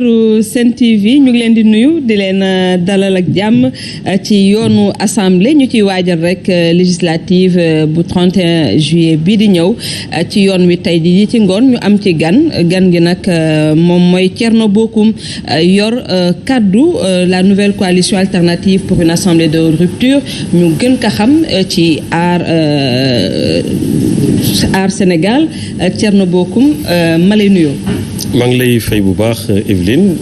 Sen TV ñu ngi leen di nuyu di leen dalal ak jàmm ci yoonu assemblée ñu ciy waajal rek législative bu 31 juillet bii di ñëw ci yoon wi tey jii ci ngoon ñu am ci gan gi nag moom mooy Thierno Bocoum yor kaddu la nouvelle coalition alternative pour une assemblée de rupture ñu gën ko xam ci aar Sénégal Thierno Bocoum ma lay nuyu. maa ngi lay fay bu baax Evelyne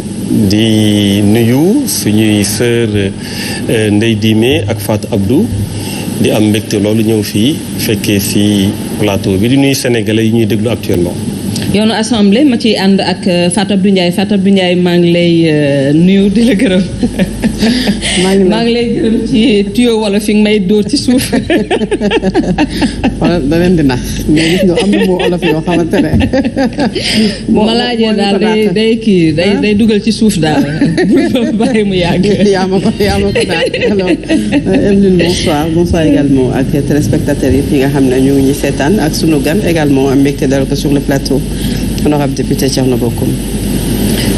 di nuyu suñuy sœur Ndeye Dime ak Fatou Abdou di am mbégte loolu ñëw fii fekkee ci plateau bi di nuyu sénégalais yi ñuy déglu actuellement. yoonu assemblée ma ciy ànd ak Fatou Abdou Ndiaye maa ngi lay nuyu di la gërëm. maa ngi lay gërëm ci tuyau wala fi nga may dóor ci suuf. wala da leen di nax mais gis nga am na moo olof yoo xamante ne. ma laajee daal day dugal ci suuf daal bàyyi mu yàgg. yaa ma ko daal alors Evelyne bonsoir également ak téléspectateurs yi nga xam ne ñu ngi seetaan ak sunu gan également am mbégte dal ko sur le plateau honorable député Thierno Bocoum.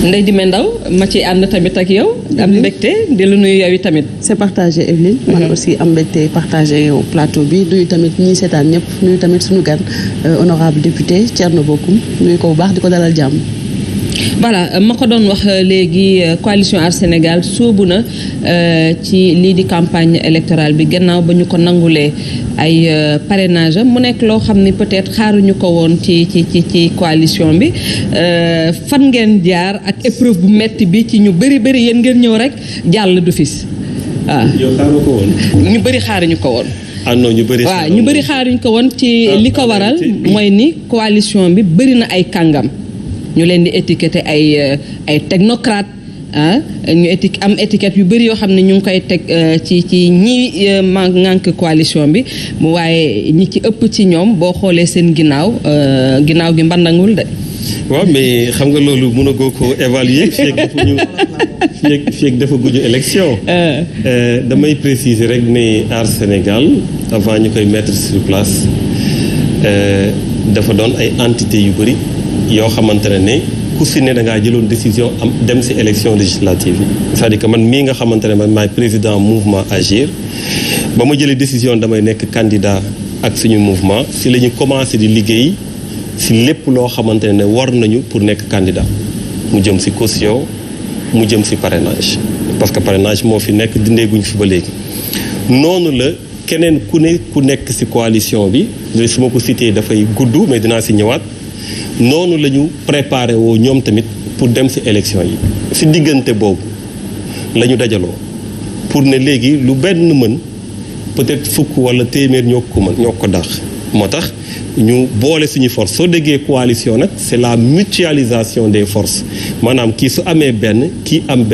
Ndeye Dime Ndaw ma ci ànd tamit ak yow. am mbégte di la nuyu yow tamit. c'est partagé Evelyne. man aussi am mbégte partagé yow plateau bi nuyu tamit ñi seetaan ñëpp nuyu tamit suñu gan honorable député Thierno Bocoum nuyu ko bu baax di ko dalal jàmm. voilà ma ko doon wax léegi coalition Aar Sénégal sóobu na ci lii di campagne électorale bi gannaaw ba ñu ko nangulee ay parrainage am mu nekk loo xam ni peut-être xaaruñu ko woon ci coalition bi fan ngeen jaar ak épreuve bu metti bi ci ñu bëri yéen ngeen ñëw rek jàll du fis waaw. yow xaaru ko woon. ñu bëri xaaruñu ko woon. ah non ñu bëri. waaw ñu bëri xaaruñu ko woon ci li ko waral mooy ni coalition bi bëri na ay kàngam. ñu leen di étiqueter ay technocrate ñu am étiquette yu bëri yoo xam ne ñu ngi koy teg ci ñi ngànk coalition bi mu waaye ñi ci ëpp ci ñoom boo xoolee seen ginnaaw gi mbandangul de. waaw mais xam nga loolu mën a goo ko évaluer fii dafa guñu élection. damay préciser rek ne Aar Sénégal avant ñu koy mettre sur place dafa doon ay entités yu bëri. yoo xamante ne ku si ne da ngaa jëloon décision am dem si élection législative yi c'est-à-dire que man mii nga xamante ne man maay président mouvement Agir ba ma jëlee décision damay nekk candidat ak suñu mouvement si la ñu commencé di liggéey si lépp loo xamante ne war nañu pour nekk candidat mu jëm si caution mu jëm si parrainage parce que parrainage moo fi nekk dindeeguñ fi ba léegi noonu la keneen ku nekk si coalition bi su ma ko cité dafay gudd mais dinaa si ñëwaat noonu la ñu préparé woo ñoom tamit pour dem ci élection yi ci diggante boobu la ñu dajaloo pour ne léegi lu benn mën peut-être fukk walla téeméer ñoo ko dàq moo tax ñu boole suñu force soo déggee coalition nag c'est la mutualisation des forces maanaam kii su amee benn kii am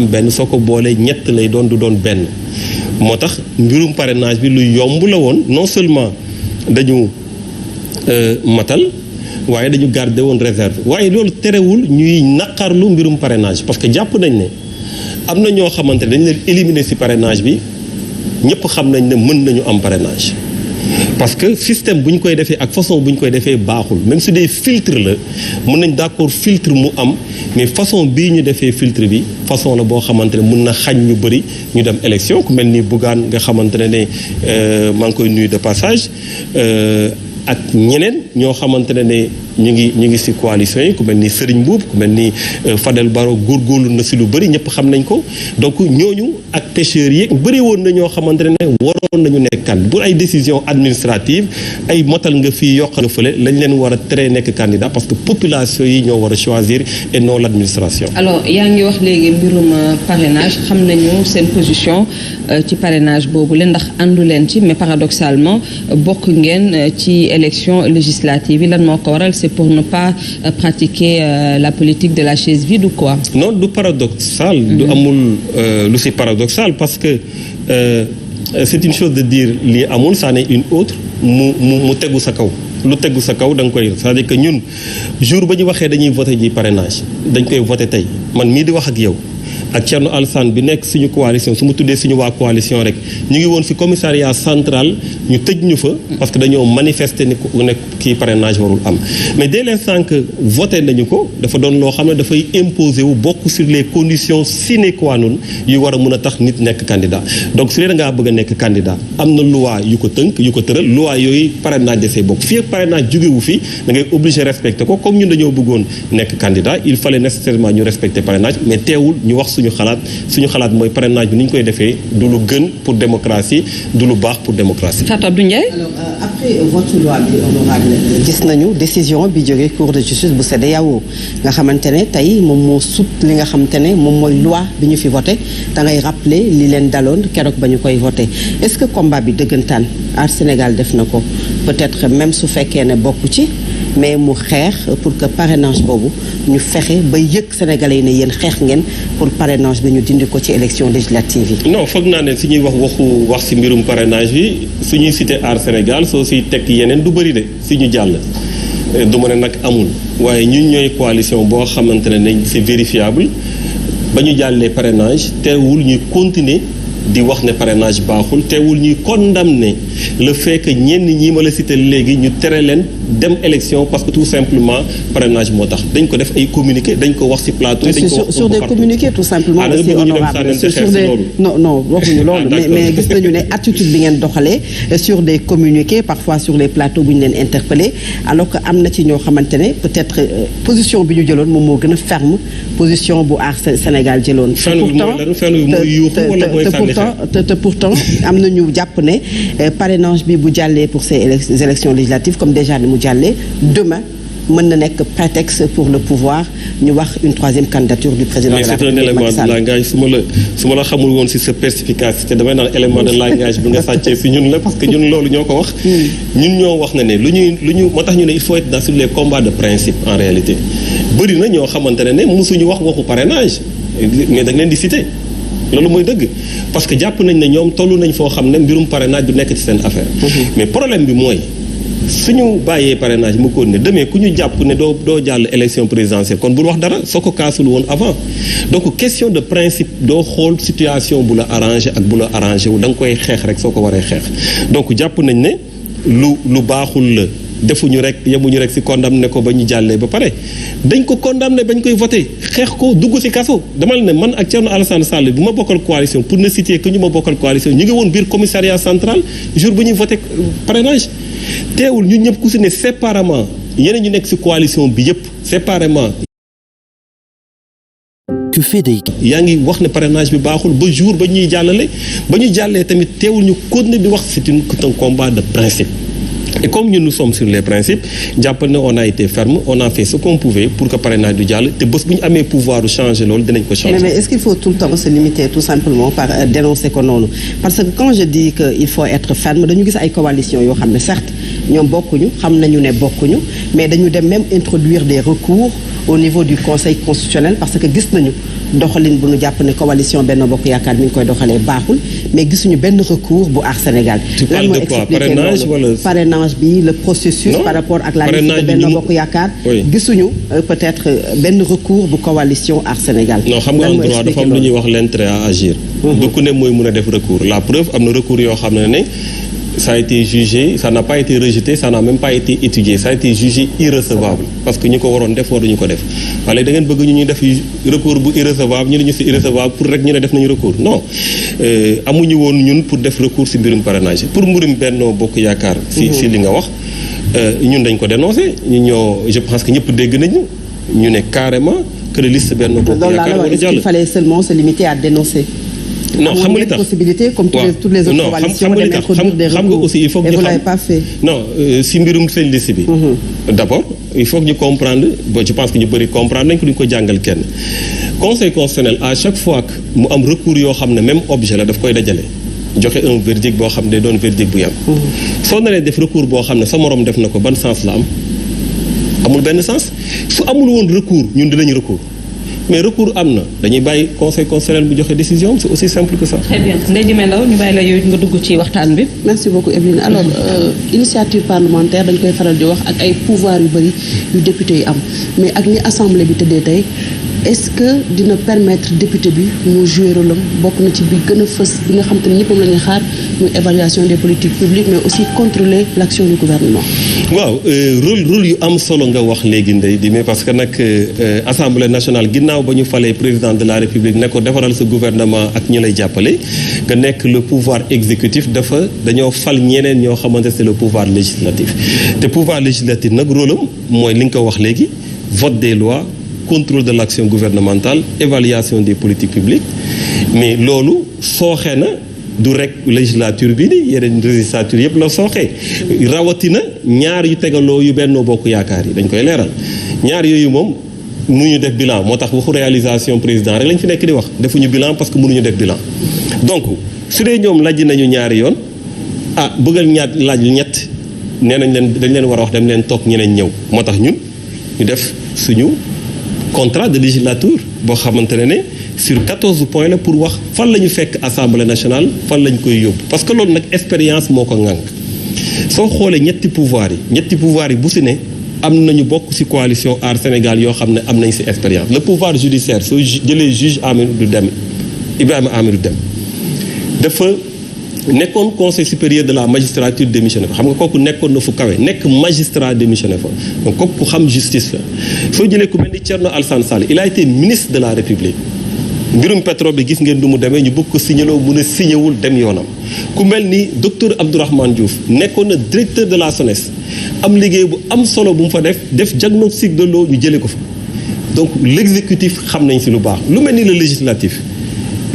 benn soo ko boolee ñett lay doon du doon benn moo tax mbirum parrainage bi lu yomb la woon non seulement dañu matal waaye dañu garder woon réserve waaye loolu terewul ñuy naqarlu mbirum parrainage parce que jàpp nañ ne am na ñoo xamante ne dañ leen éliminer ci parrainage bi ñëpp xam nañ ne mën nañu am parrainage parce que système bu ñu koy defee ak façon bu ñu koy defee baaxul même su dee filtre la mën nañ d'accord filtre mu am mais façon bii ñu defee filtre bi façon la boo xamante ne mën na xañ ñu bëri ñu dem élection ku mel ni Bougane nga xamante ne maa ngi koy nuyu de passage ak ñeneen ñoo xamante ne ñu ngi ci coalition yi ku mel ni Serigne Mboup ku mel ni Fadel Barro góorgóorlu na ci lu bëri ñëpp xam nañ ko donc ñooñu ak pêcheurs yi bëri woon na ñoo xamante ne waroon nañu nekk candidat bu ay décision administrative ay motal nga fii yokk nga fële lañ leen war a tere nekk candidat parce que population yi ñoo war a choisir et non l'administration. alors yaa ngi wax léegi mbirum parrainage xam nañu seen position ci parrainage boobu leen ndax àndu leen ci mais paradoxalement bokk ngeen ci élection législative yi lan moo ko waral c'est pour ne pas pratiquer la politique de la chaise vide ou quoi? Non, du paradoxal. Du amul lu si paradoxal parce que c'est une chose de dire lii amul ça n'est une autre mu tegu sa kaw. lu tegu sa kaw da nga koy c'est-à-dire que ñun jour ba ñu waxee dañuy voté ji parrainage dañ koy voté tey man mii di wax ak yow ak Thierno Alassane bi nekk suñu coalition su ma tuddee suñu waa coalition rek ñu ngi woon fi commissariat central ñu tëj ñu fa parce que dañoo manifester ni ne kii parrainage warul am mais dès l'instant que voté nañu ko dafa doon loo xam ne dafay imposer wu bokk sur les conditions sine qua non yu war a mën a tax nit nekk candidat donc su dee da ngaa bëgg a nekk candidat am na loi yu ko tënk yu ko tëral loi yooyu parrainage dafay bokk fii ak parrainage jógewu fi da ngay obligé respecter ko comme ñun dañoo bëggoon nekk candidat il fallait nécessairement ñu respecter parrainage mais teewul ñu wax suñu xalaat mooy parrainage bi ni ñu koy defee du lu gën pour démocratie du lu baax pour démocratie. Fatou Abdou Ndiaye. alors après vote loi bi honorable gis nañu décision bi jógee cour de justice bu CEDEAO nga xamante ne tey moom moo sut li nga xamante ne moom mooy loi bi ñu fi voté da ngay rappeler li leen daloon keroog ba ñu koy voté est-ce que combat bi dëggantaan Aar Sénégal def na ko peut-être même su fekkee ne bokku ci mais mu xeex pour que parrainage boobu ñu fexe ba yëg Sénégalais yi ne yéen xeex ngeen pour parrainage bi ñu dindi ko ci élection législative yi. non foog naa ne su ñuy wax ci mbirum parrainage bi su ñuy cité Aar Sénégal soo siy teg yeneen du bëri de si ñu jàll. du ma ne nag amul waaye ñun ñooy coalition boo xamante ne c'est vérifiable ba ñu jàllee parrainage teewul ñuy continuer di wax ne parrainage baaxul teewul ñuy condamner le fait que ñenn ñi ma la cité léegi ñu tere leen dem élection parce que tout simplement parrainage moo tax dañ ko def ay communiqué dañ ko wax ci plateau yi dañ ko wax sur des communiqués tout simplement aussi honorable sur des non waxuñu loolu mais gis nañu ne attitude bi ngeen doxalee sur des communiqués parfois sur les plateaux bu ñu leen interpellé alors que am na ci ñoo xamante ne peut-être position bi ñu jëloon moom moo gën a ferme position bu Aar Sénégal jëloon te pourtant am na ñu jàpp ne parrainage bi bu jàllee pour ces élections législatives comme déjà ni mu jàllee demain mën na nekk prétexte pour le pouvoir ñu wax une troisième candidature du président de la République Macky Sall. Mais c'est un élément de langage su ma la xamul woon si sa perspicacité damay naan élément de langage bi nga sàccee si ñun la parce que ñun loolu ñoo ko wax. ñun ñoo wax na ne lu ñu moo tax ñu ne il faut être dans sur les combats de principe en réalité bëri na ñoo xamante ne mosuñu wax waxu parrainage mais da nga leen di citer. loolu mooy dëgg parce que jàpp nañ ne ñoom tollu nañ foo xam ne mbirum parrainage du nekk ci seen affaire. mais problème bi mooy suñu bàyyee parrainage mu ko ne demee ku ñu jàpp ne doo jàll élection présidentielle kon bul wax dara soo ko kaasul woon avant donc question de principe doo xool situation bu la arrangé ak bu la arrangé wu da nga koy xeex rek soo ko waree xeex donc jàpp nañ ne lu baaxul la. defuñu rek yemuñu rek ci condamné ko ba ñu jàllee ba pare dañ ko condamné bañ koy voté xeex ko dugg ci kaso demal ne man ak Thierno Alassane Sall bi ma bokkal coalition pour ne citer que ñu ma bokkal coalition ñu ngi woon biir commissariat central jour bu ñuy voté parrainage teewul ñun ñëpp ku ci ne séparément yeneen ñu nekk ci coalition bi yëpp séparément. yaa ngi wax ne parrainage bi baaxul ba jour ba ñuy jàllale ba ñu jàllee tamit teewul ñu continuer di wax c'est un combat de principe. Et comme nous sommes sur les principes jàppal ne on a été ferme on a fait ce qu'on pouvait pour que parrainage du jàll te bés bu ñu amee pouvoir changer loolu dinañ ko changer. mais est-ce qu'il faut tout le temps se limiter tout simplement par dénoncer ko noonu parce que quand je dis que il faut être ferme dañu gis ay coalition yoo xam ne certes ñoom bokkuñu xam nañu ne bokkuñu mais dañu dem même introduire des recours au niveau du conseil constitutionnel parce que gis nañu doxalin bu ñu jàpp ne coalition Benno Bokk Yaakaar mi ngi koy doxalee baaxul mais gisuñu benn recours bu Aar Sénégal. tu parles de quoi parrainage wala parrainage bi le processus. par rapport ak la liste de Benno Bokk Yaakaar. gisuñu peut-être benn recours bu coalition Aar Sénégal. non xam nga en droit dafa am lu ñuy wax l'intérêt à agir. du ku ne mooy mën a def recours la preuve am na recours yoo xam ne ça a été jugé ça n'a pas été rejeté ça n'a même pas été étudié ça a été jugé irrecevable parce que ñi ko waroon def waruñu ko def wala da ngeen bëgg ñu ñuy def recours bu irrecevable ñu ne ñu si irrecevable pour rek ñu ne def nañu recours non amuñu woon ñun pour def recours si mbirum parrainage pour mbirum Benno Bokk Yaakaar si li nga wax ñun dañ ko dénoncé ñu ñoo je pense que ñëpp dégg nañu ñu ne carrément que la liste Benno Bokk Yaakaar war a jàll. Il fallait seulement se limiter à dénoncer. non xam nga li tax possibilité comme toutes les autres coalitions de introduire des recours aussi il faut que et vous l'avez pas fait. non si mbirum seen liste bi. d'abord il faut que ñu comprendre bon je pense que ñu bëri comprendre nañ ko duñ ko jàngal kenn. conseil constitutionnel à chaque fois que mu am recours yoo xam ne même objet la daf koy dajale joxe un verdict boo xam ne doon verdict bu yam. soo naree def recours boo xam ne sa morom def na ko ban sens la am amul benn sens su amul woon recours ñun dinañ recours. mais recours am na dañuy bàyyi conseil constitutionnel bu joxe décision c'est aussi simple que ça. très bien Ndeye Diagne Ndao ñu bàyyi la yow nga dugg ci waxtaan bi. merci beaucoup Evelyne alors initiative parlementaire dañ koy faral di wax ak ay pouvoir yu bëri yu député yi am mais ak ni assemblée bi tëddee tey est-ce que dina permettre député bi mu jouer rôle am bokk na ci bi gën a fës bi nga xam te ne ñëpp la ñuy xaar muy évaluation des politiques publiques mais aussi contrôler l'action du gouvernement. waaw rôle yu am solo nga wax léegi Ndeye di mais parce que nag assemblée nationale ginnaaw ba ñu falee président de la république ne ko defaral sa gouvernement ak ñi lay jàppale nga nekk le pouvoir exécutif dañoo fal ñeneen ñoo xamante c'est le pouvoir législatif te pouvoir législatif nag rôle am mooy li nga ko wax léegi vote des lois contrôle de l'action gouvernementale évaluation des politiques publiques mais loolu sooxe na du rek législature bi ni yeneen législature yëpp la sooxee rawatina ñaar yu tegaloo yu Benno Bokk Yaakaar yi dañ koy leeral ñaar yooyu moom mënuñu def bilan moo tax waxu réalisation président rek lañ fi nekk di wax defuñu bilan parce que mënuñu def bilan donc su dee ñoom lajj nañu ñaari yoon bëggal laaj ñett nee nañ leen dañ leen war a wax dem leen toog ñeneen ñëw moo tax ñun ñu def suñu contrat de législature boo xamante ne sur 14 points la pour wax fan la ñu fekk assemblée nationale fan la ñu koy yóbbu parce que loolu nag expérience moo ko ŋànk soo xoolee ñetti pouvoir yi bu si ne am nañu bokk ci coalition Aar Sénégal yoo xam ne am nañ ci expérience le pouvoir judiciaire soo jëlee juge Ibrahima Amadou Dème dafa nekkoon conseil supérieur de la magistrature démissionné fa xam nga kooku nekkoon na fu kawe nekk magistrat démissionné fa donc kooku ku xam justice la soo jëlee ku mel ni Thierno Alassane Sall il a été ministre de la République mbirum pétrole bi gis ngeen du mu demee ñu bëgg ko signaloo mun a signewul dem yoonam ku mel ni docteur Abdourahmane Diouf nekkoon na directeur de la SONES am liggéey bu am solo bu mu fa def diagnostic de l'eau ñu jëlee ko fa donc l'exécutif xam nañ ci lu baax lu mel ni le législatif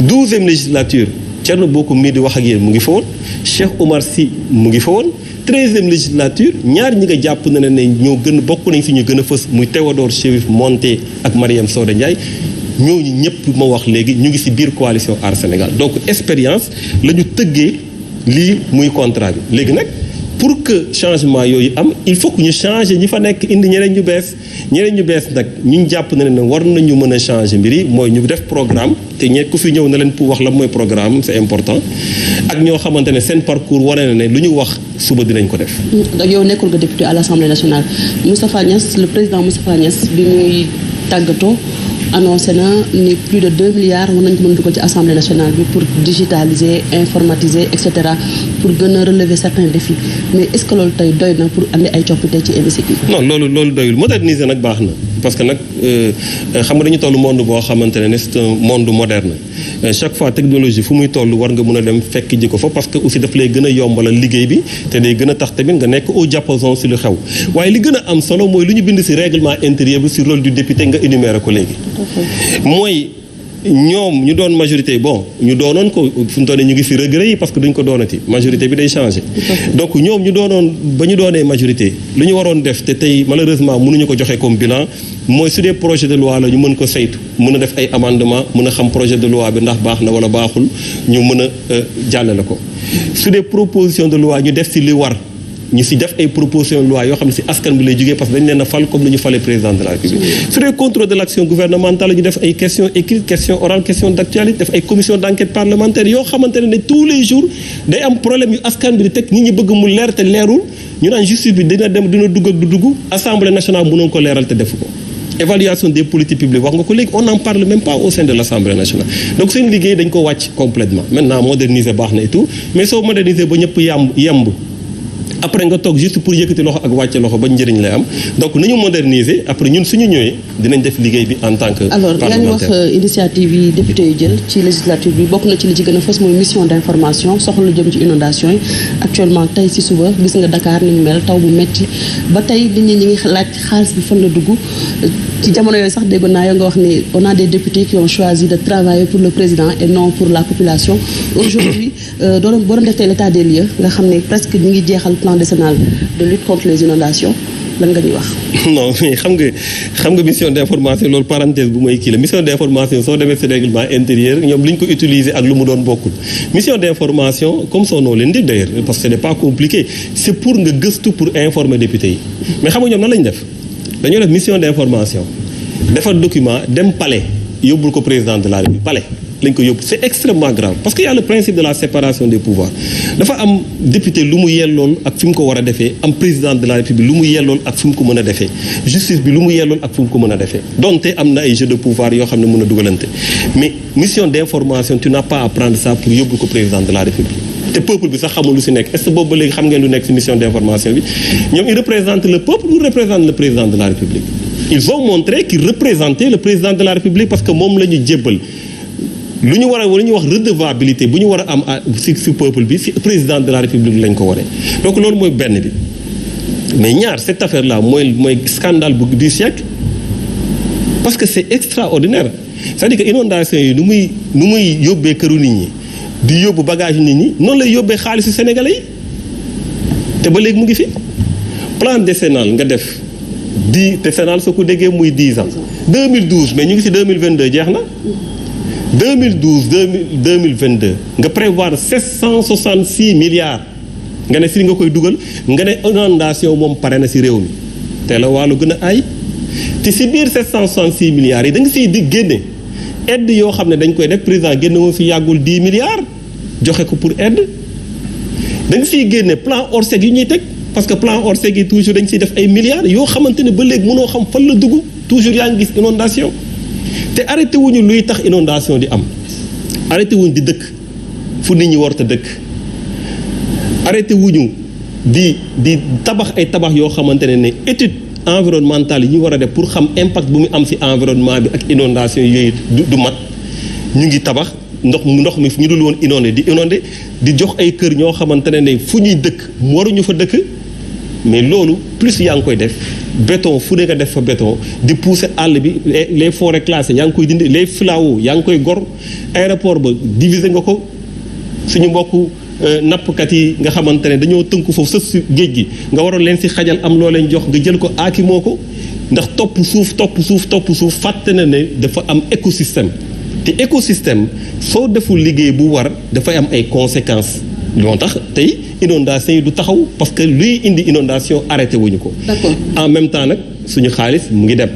12e législature Thierno Bocoum mii di wax ak yéen mu ngi fa woon Cheikh Oumar Sy mu ngi fa woon 13e législature ñaar ñi nga jàpp na ne ñoo gën bokk nañ ci ñu gën a fës muy Théodore Chérif Monteil ak Marième Soda Ndiaye ñooñu ñëpp ma wax léegi ñu ngi ci biir coalition Aar Sénégal donc expérience la ñu tëggee lii muy contrat bi léegi nag pour que changement yooyu am il faut que ñu changer ñi fa nekk indi ñeneen ñu bees nag ñu jàpp na ne war nañu mën a changer mbir yi mooy ñu def programme te ku fi ñëw na leen pour wax la mooy programme c'est important ak ñoo xamante ne seen parcours wane na ne lu ñu wax suba dinañ ko def. yow nekkul nga député à l'Assemblée nationale Moustapha Niasse le président Moustapha Niasse bi muy tàggatoo annoncé na ni plus de 2 milliards war nañ ko mën dugal ci Assemblée nationale bi pour digitaliser informatiser et cetera pour gën a relever certains défis mais est-ce que loolu tey doy na pour andi ay coppite ci hémicycle bi. non loolu doyul moderniser nag baax na parce que nag xam nga dañu toll monde boo xamante ne c'est un monde moderne chaque fois technologie fu muy toll war nga mën a dem fekk ji ko fa parce que aussi daf lay gën a yombalal liggéey bi te day gën a tax tamit nga nekk au diapason si lu xew waaye li gën a am solo mooy lu ñu bind si règlement intérieur bi si rôle du député nga énuméré ko léegi. mooy ñoom ñu doon majorité bon ñu doonoon ko fu mu toll ñu ngi fi regret yi parce que duñ ko doonati majorité bi day changer donc ñoom ñu doonoon ba ñu doonee majorité lu ñu waroon def te tey malheureusement mënuñu ko joxe comme bilan mooy su dee projet de loi la ñu mën ko saytu mën a def ay amendement mën a xam projet de loi bi ndax baax na wala baaxul ñu mën a jàllale ko su dee proposition de loi ñu def ci li war ñu si def ay proposition de loi yoo xam ne si askan bi lay jógee parce que dañu leen a fal comme ni ñu falee président de la République sur les contrôles de l'action gouvernementale ñu def ay questions écrites questions orales questions d'actualité def ay commission d'enquête parlementaire yoo xamante ne tous les jours day am problème yu askan bi di teg nit ñi bëgg mu leer te leerul ñu naan justice bi dina dugg ak du dugg assemblée nationale mënoon ko leeral te defu ko évaluation des politiques publiques wax nga ko léegi on n'en parle même pas au sein de l'Assemblée nationale donc seen liggéey dañ ko wàcc complètement maintenant moderniser baax na et tout mais soo moderniser ba ñëpp yemb après nga toog juste pour yëkkati loxo ak wàcce loxo ba njëriñ lay am donc nañu moderniser après ñun suñu ñëwee dinañ def liggéey bi en tant que alors yaa ngi wax initiative yi député yi jël ci législature bi bokk na ci li ci gën a fës mooy mission d'information soxla lu jëm ci inondation yi actuellement tey ci suba gis nga Dakar ni mu mel taw bu metti ba tey nit ñi ngi laaj xaalis bi fan la dugg ci jamono yooyu sax déggoon naa yow nga wax ni on a des députés qui ont choisi de travailler pour le président et non pour la population aujourd'hui boo doon def tey l'état des lieux nga xam ne presque ñu ngi jeexal plan décennal de lutte contre les inondations lan nga ñuy wax. non mais xam nga mission d'information loolu parenthèse bu may kii la mission d'information soo demee ci règlement intérieur ñoom li ñu ko utiliser ak lu mu doon bokkul mission d'information comme son nom l'indique d'ailleurs parce que ce n'est pas compliqué c'est pour nga gëstu pour informer député yi mais xam nga ñoom nan lañu def dañoo def mission d'information defar document dem palais yóbbul ko président de la République palais lañ ko yóbbu c'est extrêmement grave parce que y a le principe de la séparation des pouvoirs dafa am député lu mu yellool ak fi mu ko war a defee am président de la République lu mu yellool ak fi mu ko mën a defee justice bi lu mu yellool ak fi mu ko mën a defee donte am na ay jeux de pouvoir yoo xam ne mën a dugalante mais mission d'information tu n'as pas à prendre ça pour yóbbul ko président de la République te peuple bi sax xamul lu si nekk est-ce que boobu ba léegi xam ngeen lu nekk si mission d'information bi ñoom ils représentent le peuple ou représentent le président de la République ils ont montré qu'ils représentaient le président de la République parce que moom la ñu jébbal lu ñu war a lu ñuy wax redevabilité bu ñu war a am si peuple bi si président de la République lañ ko waree donc loolu mooy benn bi mais ñaar cette affaire là mooy scandale du siècle parce que c'est extraordinaire c'est-à-dire que inondation yi nu muy yóbbee këru nit ñi di yóbbu bagage nit ñi noonu lay yóbbee xaalisu sénégalais yi te ba léegi mu ngi fi plan décennal nga def décennal soo ko déggee muy 10 ans 2012 mais ñu ngi si 2022 jeex na 2022 nga prévoir 766 milliards nga ne si nga koy dugal nga ne inondation moom pare na si réew mi te la wàllu gën a ay te si biir 766 milliards yi da nga siy di génne aide yoo xam ne dañ koy def président génne moo fi yàggul 10 milliards joxe ko pour aide da nga siy génne plan Orsec yi ñuy teg parce que plan Orsec yi toujours dañ siy def ay milliards yoo xamante ne ba léegi mënoo xam fan la dugg toujours yaa ngi gis inondation te arrêté wuñu luy tax inondation di am arrêté wuñu di dëkk fu nit ñi warta dëkk arrêté wuñu di tabax ay tabax yoo xamante ne étude environnementale yi ñu war a def pour xam impact bu mu am ci environnement bi ak inondation yooyu du mat ñu ngi tabax ndox mi ñu dul woon inondé di jox ay kër ñoo xamante ne fu ñuy dëkk waruñu fa dëkk mais loolu plus yaa ngi koy def béton fu ne nga def fa béton di pousser àll bi les forêts classées yaa ngi koy dindi les flaos yaa ngi koy gor aéroport ba diviser nga ko suñu mbokku nappkat yi nga xamante ne dañoo tënku foofu sës si géej gi nga waroon leen si xajal am loo leen jox nga jël ko aaki moo ko ndax topp suuf fàtte na ne dafa am écosystème te écosystème soo deful liggéey bu war dafay am ay conséquences loo tax tey inondation yi du taxaw parce que luy indi inondation arrêté wuñu ko. D'accord. En même temps nag suñu xaalis mu ngi dem.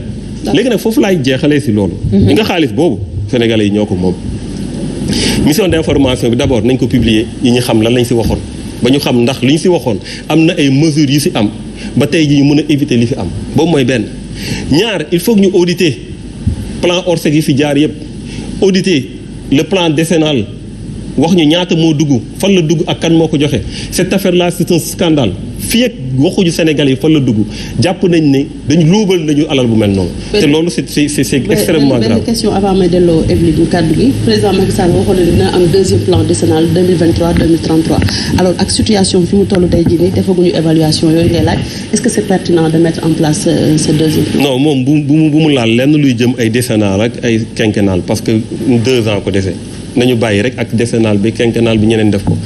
léegi nag foofu laay jeexalee si loolu. ñi nga xaalis boobu sénégalais yi ñoo ko moom. mission d'information bi d'abord nañ ko publier yi ñu xam lan lañ si waxoon ba ñu xam ndax li ñu si waxoon am na ay mesures yu si am ba tey ji ñu mën a éviter li fi am boobu mooy benn. ñaar il faut que ñu auditer plan Orsec yi fi jaar yëpp auditer le plan décennal wax ñu ñaata moo dugg fan la dugg ak kan moo ko joxe cette affaire là c'est un scandale fii ak waxuñu Sénégal yi fan la dugg jàpp nañ ne dañu luubal nañu alal bu mel noonu. te loolu c'est extrêmement grave. benn question avant may delloo Evelyne kàddu gi président Macky Sall waxoon na dina am deuxième plan décennal 2023-2033 alors ak situation fi mu toll tey jii nii defaguñu évaluation yooyu ngay laaj est-ce que c'est pertinent de mettre en place ce deuxième plan. non moom bu mu laal lenn luy jëm ay décennal ak ay quinquennal parce que 2 ans ko dese. nañu bàyyi rek ak décennal bi quinquennal bi ñeneen def ko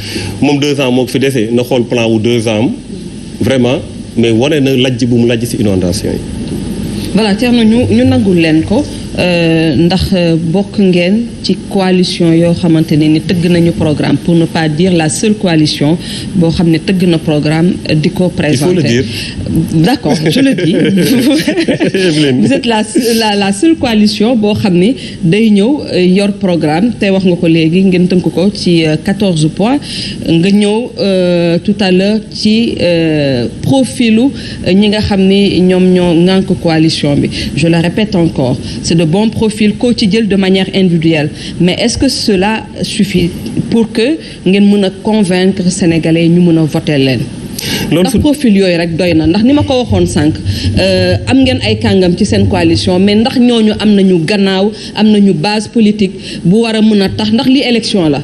moom 2 ans moo ko fi dese na xool plan wu 2 ans vraiment mais wane na lajj bu mu lajj ci inondation yi. voilà Thierno ñu nangul leen ko ndax bokk ngeen ci coalition yoo xamante ne ni tëgg nañu programme pour ne pas dire la seule coalition boo xam ne tëgg na programme di ko présenter. Il faut le dire. D'accord, je le dis. Vous êtes la seule coalition boo xam ne day ñëw yor programme te wax nga ko léegi ngeen tënk ko ci 14 points nga ñëw tout à l'heure ci profilu ñi nga xam ni ñoom ñoo ŋànk coalition bi. Je le répète encore, c'est de bons profils koo ci jël de manière individuelle mais est-ce que cela suffit pour que ngeen mën a convaincre sénégalais ñu mën a voter leen. ndax profil yooyu rek doy na ndax ni ma ko waxoon sànq am ngeen ay kàngam ci seen coalition mais ndax ñooñu am nañu gannaaw am nañu base politique bu war a mën a tax ndax lii élection la